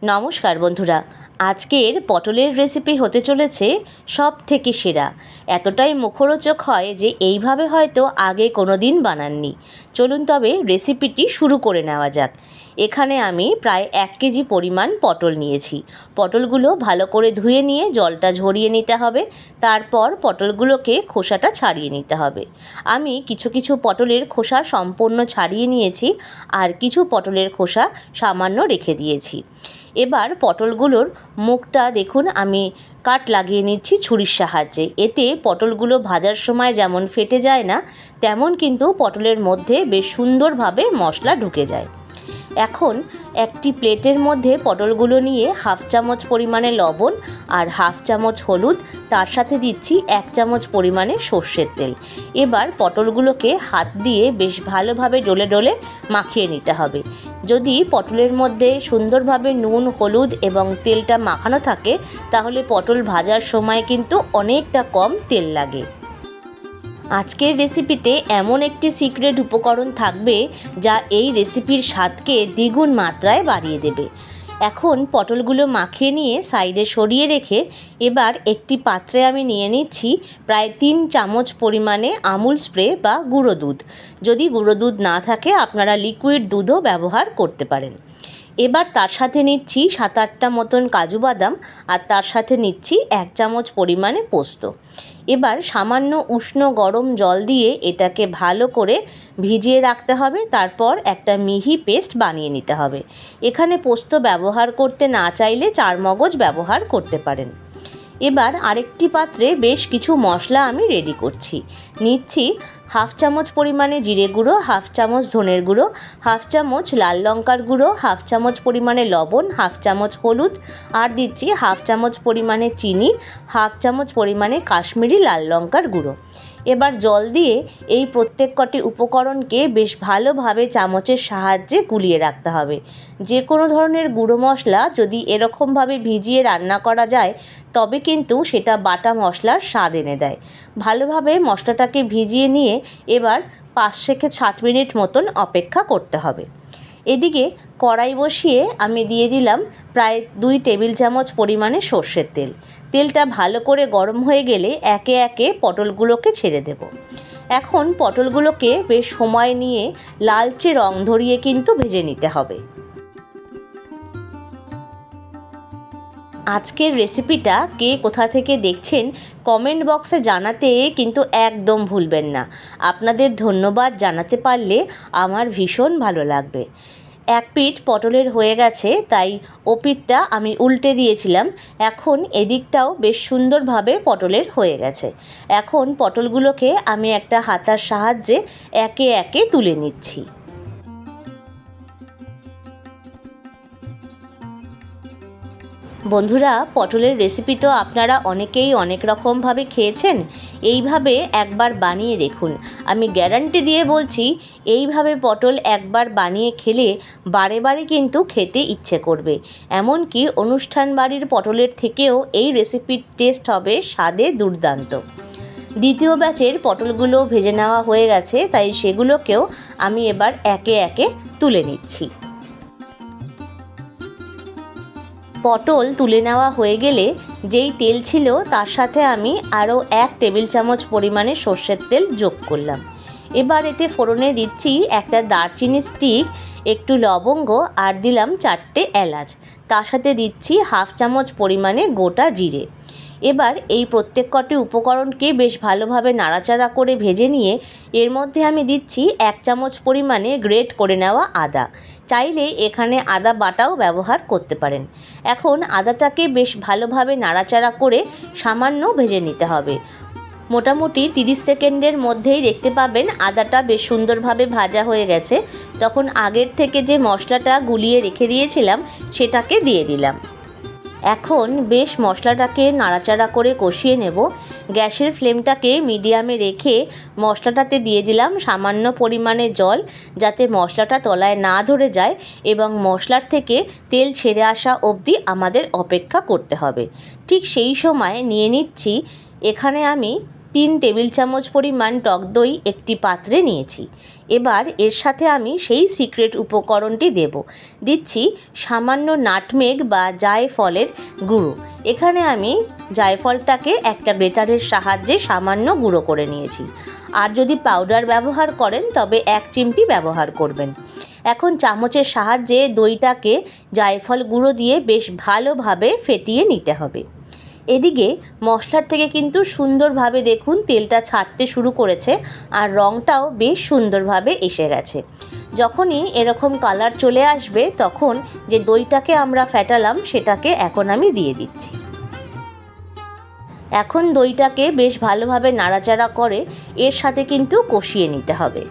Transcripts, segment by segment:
নমস্কার বন্ধুরা, আজকের পটলের রেসিপি হতে চলেছে সব থেকে সেরা। এতটাই মুখরোচক হয় যে এইভাবে হয়তো আগে কোনো দিন বানাননি। চলুন তবে রেসিপিটি শুরু করে নেওয়া যাক। এখানে আমি প্রায় 1 কেজি পরিমাণ পটল নিয়েছি। পটলগুলো ভালো করে ধুয়ে নিয়ে জলটা ঝরিয়ে নিতে হবে। তারপর পটলগুলোকে খোসাটা ছাড়িয়ে নিতে হবে। আমি কিছু কিছু পটলের খোসা সম্পূর্ণ ছাড়িয়ে নিয়েছি, আর কিছু পটলের খোসা সামান্য রেখে দিয়েছি। এবার পটলগুলোর মুখটা দেখুন, আমি কাট লাগিয়ে নিচ্ছি ছুরির সাহায্যে। এতে পটলগুলো ভাজার সময় যেমন ফেটে যায় না, তেমন কিন্তু পটলের মধ্যে বেশ সুন্দরভাবে মশলা ঢুকে যায়। এখন একটি প্লেটের মধ্যে পটলগুলো নিয়ে 1/2 চামচ পরিমাণে লবণ আর 1/2 চামচ হলুদ, তার সাথে দিচ্ছি 1 চামচ পরিমাণে সর্ষের তেল। এবার পটলগুলোকে হাত দিয়ে বেশ ভালোভাবে ডলে ডলে মাখিয়ে নিতে হবে। যদি পটলের মধ্যে সুন্দরভাবে নুন, হলুদ এবং তেলটা মাখানো থাকে, তাহলে পটল ভাজার সময় কিন্তু অনেকটা কম তেল লাগে। আজকের রেসিপিতে এমন একটি সিক্রেট উপকরণ থাকবে যা এই রেসিপির স্বাদকে দ্বিগুণ মাত্রায় বাড়িয়ে দেবে। এখন পটলগুলো মাখিয়ে নিয়ে সাইডে সরিয়ে রেখে এবার একটি পাত্রে আমি নিয়ে নিচ্ছি প্রায় 3 চামচ পরিমাণে আমুল স্প্রে বা গুঁড়ো দুধ। যদি গুঁড়ো দুধ না থাকে আপনারা লিকুইড দুধও ব্যবহার করতে পারেন। এবার তার সাথে নিচ্ছি 7-8টা মতন কাজু বাদাম, আর তার সাথে নিচ্ছি 1 চামচ পরিমাণে পোস্ত। এবার সামান্য উষ্ণ গরম জল দিয়ে এটাকে ভালো করে ভিজিয়ে রাখতে হবে। তারপর একটা মিহি পেস্ট বানিয়ে নিতে হবে। এখানে পোস্ত ব্যবহার করতে না চাইলে চারমগজ ব্যবহার করতে পারেন। এবার আরেকটি পাত্রে বেশ কিছু মশলা আমি রেডি করছি। নিচ্ছি 1/2 চামচ পরিমাণে জিরে গুঁড়ো, 1/2 চামচ ধনের গুঁড়ো, 1/2 চামচ লাল লঙ্কার গুঁড়ো, 1/2 চামচ পরিমাণে লবণ, 1/2 চামচ হলুদ, আর দিচ্ছি 1/2 চামচ পরিমাণে চিনি, 1/2 চামচ পরিমাণে কাশ্মীরি লাল লঙ্কার গুঁড়ো। এবার জল দিয়ে এই প্রত্যেক কটি উপকরণকে বেশ ভালোভাবে চামচের সাহায্যে গুলিয়ে রাখতে হবে। যে কোনো ধরনের গুঁড়ো মশলা যদি এরকমভাবে ভিজিয়ে রান্না করা যায়, তবে কিন্তু সেটা বাটা মশলার স্বাদ এনে দেয়। ভালোভাবে মশলাটাকে ভিজিয়ে নিয়ে এবার 5 থেকে 7 মিনিট মতন অপেক্ষা করতে হবে। এদিকে কড়াই বসিয়ে আমি দিয়ে দিলাম প্রায় 2 টেবিল চামচ পরিমাণে সর্ষের তেল। তেলটা ভালো করে গরম হয়ে গেলে একে একে পটলগুলোকে ছেড়ে দেব। এখন পটলগুলোকে বেশ সময় নিয়ে লালচে রং ধরিয়ে কিন্তু ভেজে নিতে হবে। আজকের রেসিপিটা কে কোথা থেকে দেখছেন কমেন্ট বক্সে জানাতে কিন্তু একদম ভুলবেন না। আপনাদের ধন্যবাদ জানাতে পারলে আমার ভীষণ ভালো লাগবে। এক পিঠ পটলের হয়ে গেছে, তাই ও পিঠটা আমি উল্টে দিয়েছিলাম। এখন এদিকটাও বেশ সুন্দরভাবে পটলের হয়ে গেছে। এখন পটলগুলোকে আমি একটা হাতার সাহায্যে একে একে তুলে নিচ্ছি। বন্ধুরা, পটলের রেসিপি তো আপনারা অনেকেই অনেক রকমভাবে খেয়েছেন। এইভাবে একবার বানিয়ে দেখুন। আমি গ্যারান্টি দিয়ে বলছি, এইভাবে পটল একবার বানিয়ে খেলে বারে বারে কিন্তু খেতে ইচ্ছে করবে। এমনকি অনুষ্ঠান বাড়ির পটলের থেকেও এই রেসিপির টেস্ট হবে স্বাদে দুর্দান্ত। দ্বিতীয় ব্যাচের পটলগুলো ভেজে নেওয়া হয়ে গেছে, তাই সেগুলোকেও আমি এবার একে একে তুলে নিচ্ছি। পটল তুলে নেওয়া হয়ে গেলে যেই তেল ছিল তার সাথে আমি আরও 1 টেবিল চামচ পরিমাণে সর্ষের তেল যোগ করলাম। এবার এতে ফোড়নে দিচ্ছি একটা দারচিনি স্টিক, একটু লবঙ্গ, আর দিলাম 4টে এলাচ। তার সাথে দিচ্ছি 1/2 চামচ পরিমাণে গোটা জিরে। এবার এই প্রত্যেক কটি উপকরণকে বেশ ভালোভাবে নাড়াচাড়া করে ভেজে নিয়ে এর মধ্যে আমি দিচ্ছি 1 চামচ পরিমাণে গ্রেট করে নেওয়া আদা। চাইলে এখানে আদা বাটাও ব্যবহার করতে পারেন। এখন আদাটাকে বেশ ভালোভাবে নাড়াচাড়া করে সামান্য ভেজে নিতে হবে। মোটামুটি 30 সেকেন্ডের মধ্যেই দেখতে পাবেন আদাটা বেশ সুন্দরভাবে ভাজা হয়ে গেছে। তখন আগের থেকে যে মশলাটা গুলিয়ে রেখে দিয়েছিলাম সেটাকে দিয়ে দিলাম। এখন বেশ মশলাটাকে নাড়াচাড়া করে কষিয়ে নেব। গ্যাসের ফ্লেমটাকে মিডিয়ামে রেখে মশলাটাতে দিয়ে দিলাম সামান্য পরিমাণে জল, যাতে মশলাটা তলায় না ধরে যায়, এবং মশলার থেকে তেল ছেড়ে আসা অবধি আমাদের অপেক্ষা করতে হবে। ঠিক সেই সময় নিয়ে নিচ্ছি এখানে আমি 3 টেবিল চামচ পরিমাণ টক দই একটি পাত্রে নিয়েছি। এবার এর সাথে আমি সেই সিক্রেট উপকরণটি দিচ্ছি সামান্য নাটমেগ বা জায়ফলের গুঁড়ো। এখানে আমি জায়ফলটাকে একটা গ্রেটারের সাহায্যে সামান্য গুঁড়ো করে নিয়েছি। আর যদি পাউডার ব্যবহার করেন তবে 1 চিমটি ব্যবহার করবেন। এখন চামচের সাহায্যে দইটাকে জায়ফল গুঁড়ো দিয়ে বেশ ভালোভাবে ফেটিয়ে নিতে হবে। এদিকে মশলার থেকে কিন্তু সুন্দরভাবে দেখুন তেলটা ছাড়তে শুরু করেছে আর রঙটাও বেশ সুন্দরভাবে এসে গেছে। যখনই এরকম কালার চলে আসবে তখন যে দইটাকে আমরা ফেটালাম সেটাকে এখন আমি দিয়ে দিচ্ছি। এখন দইটাকে বেশ ভালোভাবে নাড়াচাড়া করে এর সাথে কিন্তু কষিয়ে নিতে হবে।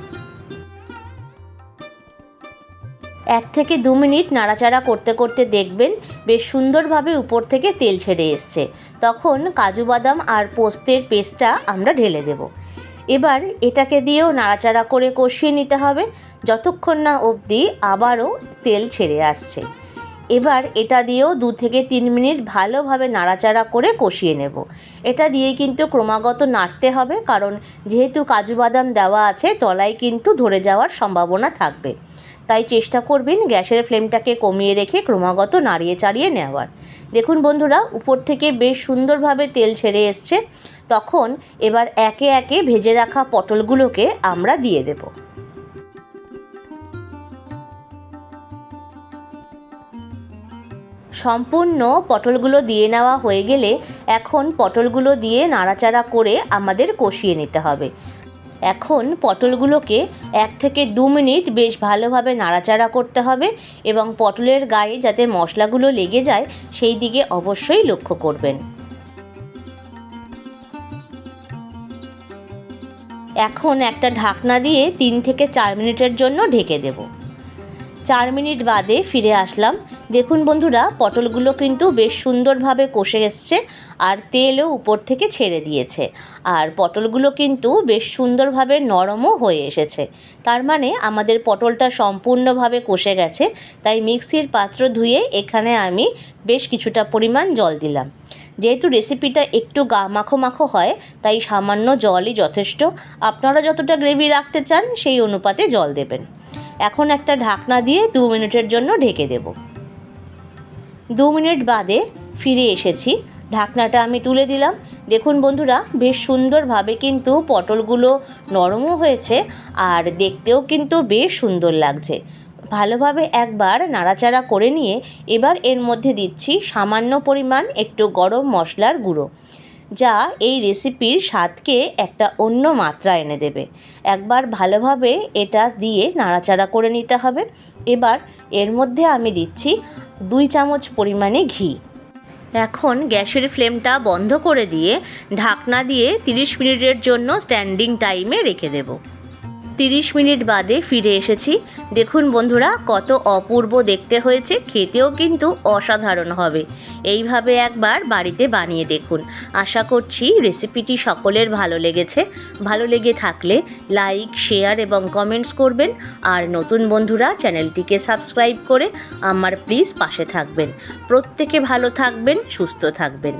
1 থেকে 2 মিনিট নাড়াচাড়া করতে করতে দেখবেন বেশ সুন্দরভাবে উপর থেকে তেল ছেড়ে এসছে। তখন কাজু বাদাম আর পোস্তের পেস্টটা আমরা ঢেলে দেব। এবার এটাকে দিয়েও নাড়াচাড়া করে কষিয়ে নিতে হবে যতক্ষণ না অবধি আবারও তেল ছেড়ে আসছে। এবার এটা দিয়েও 2 থেকে 3 মিনিট ভালোভাবে নাড়াচাড়া করে কষিয়ে নেব। এটা দিয়ে কিন্তু ক্রমাগত নাড়তে হবে, কারণ যেহেতু কাজু বাদাম দেওয়া আছে তলায় কিন্তু ধরে যাওয়ার সম্ভাবনা থাকবে। তাই চেষ্টা করবেন গ্যাসের ফ্লেমটাকে কমিয়ে রেখে ক্রমাগত নাড়িয়ে চাড়িয়ে নেওয়ার। দেখুন বন্ধুরা, উপর থেকে বেশ সুন্দরভাবে তেল ছেড়ে এসছে। তখন এবার একে একে ভেজে রাখা পটলগুলোকে আমরা দিয়ে দেব। সম্পূর্ণ পটলগুলো দিয়ে নেওয়া হয়ে গেলে এখন পটলগুলো দিয়ে নাড়াচাড়া করে আমাদের কষিয়ে নিতে হবে। এখন পটলগুলোকে 1 থেকে 2 মিনিট বেশ ভালোভাবে নাড়াচাড়া করতে হবে এবং পটলের গায়ে যাতে মশলাগুলো লেগে যায় সেই দিকে অবশ্যই লক্ষ্য করবেন। এখন একটা ঢাকনা দিয়ে 3 থেকে 4 মিনিটের জন্য ঢেকে দেব। 4 মিনিট বাদে ফিরে আসলাম। দেখুন বন্ধুরা, পটলগুলো কিন্তু বেশ সুন্দরভাবে কষে এসছে আর তেলও উপর থেকে ছেড়ে দিয়েছে। আর পটলগুলো কিন্তু বেশ সুন্দরভাবে নরমও হয়ে এসেছে। তার মানে আমাদের পটলটা সম্পূর্ণভাবে কষে গেছে। তাই মিক্সির পাত্র ধুয়ে এখানে আমি বেশ কিছুটা পরিমাণ জল দিলাম। যেহেতু রেসিপিটা একটু মাখো মাখো হয় তাই সামান্য জলই যথেষ্ট। আপনারা যতটা গ্রেভি রাখতে চান সেই অনুপাতে জল দেবেন। এখন একটা ঢাকনা দিয়ে 2 মিনিটের জন্য ঢেকে দেব। 2 মিনিট বাদে ফিরে এসেছি। ঢাকনাটা আমি তুলে দিলাম। দেখুন বন্ধুরা, বেশ সুন্দরভাবে কিন্তু পটলগুলো নরমও হয়েছে আর দেখতেও কিন্তু বেশ সুন্দর লাগছে। ভালোভাবে একবার নাড়াচাড়া করে নিয়ে এবার এর মধ্যে দিচ্ছি সামান্য পরিমাণ একটু গরম মশলার গুঁড়ো, যা এই রেসিপির স্বাদকে একটা অন্য মাত্রা এনে দেবে। একবার ভালোভাবে এটা দিয়ে নাড়াচাড়া করে নিতে হবে। এবার এর মধ্যে আমি দিচ্ছি 2 চামচ পরিমাণে ঘি। এখন গ্যাসের ফ্লেমটা বন্ধ করে দিয়ে ঢাকনা দিয়ে 30 মিনিটের জন্য স্ট্যান্ডিং টাইমে রেখে দেব। 30 মিনিট বাদে ফিরে এসেছি। দেখুন বন্ধুরা, কত অপূর্ব দেখতে হয়েছে, খেতেও কিন্তু অসাধারণ হবে। এইভাবে একবার বাড়িতে বানিয়ে দেখুন। আশা করছি রেসিপিটি সকলের ভালো লেগেছে। ভালো লেগে থাকলে লাইক, শেয়ার এবং কমেন্টস করবেন। আর নতুন বন্ধুরা চ্যানেলটিকে সাবস্ক্রাইব করে আমার প্লিজ পাশে থাকবেন। প্রত্যেকে ভালো থাকবেন, সুস্থ থাকবেন।